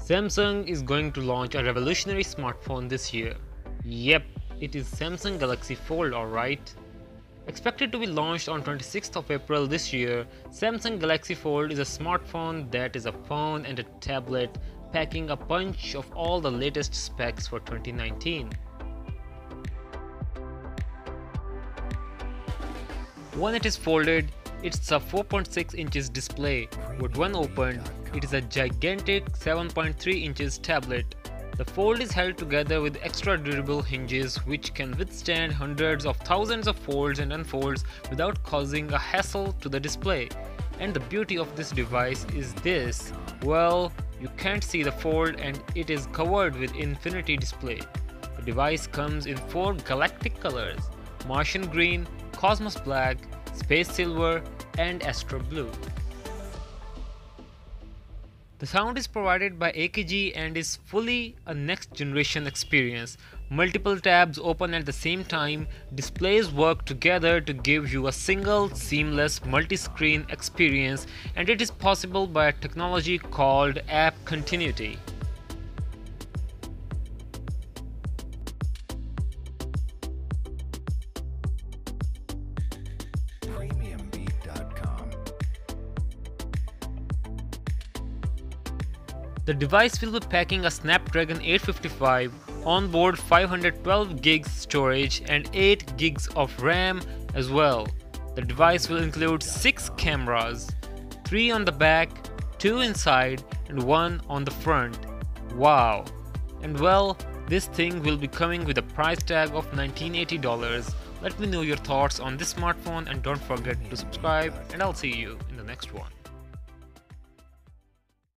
Samsung is going to launch a revolutionary smartphone this year. Yep, it is Samsung Galaxy Fold, alright. Expected to be launched on 26th of April this year, Samsung Galaxy Fold is a smartphone that is a phone and a tablet packing a punch of all the latest specs for 2019. When it is folded, it's a 4.6 inches display, but when opened, it is a gigantic 7.3 inches tablet. The fold is held together with extra durable hinges which can withstand hundreds of thousands of folds and unfolds without causing a hassle to the display. And the beauty of this device is this: well, you can't see the fold and it is covered with infinity display. The device comes in 4 galactic colors: Martian green, Cosmos black, Space silver and Astro blue. The sound is provided by AKG and is fully a next generation experience. Multiple tabs open at the same time, displays work together to give you a single seamless multi-screen experience, and it is possible by a technology called app continuity. The device will be packing a Snapdragon 855, onboard 512 gigs storage and 8 gigs of RAM as well. The device will include 6 cameras, 3 on the back, 2 inside and 1 on the front. Wow! And well, this thing will be coming with a price tag of $1980. Let me know your thoughts on this smartphone and don't forget to subscribe, and I'll see you in the next one.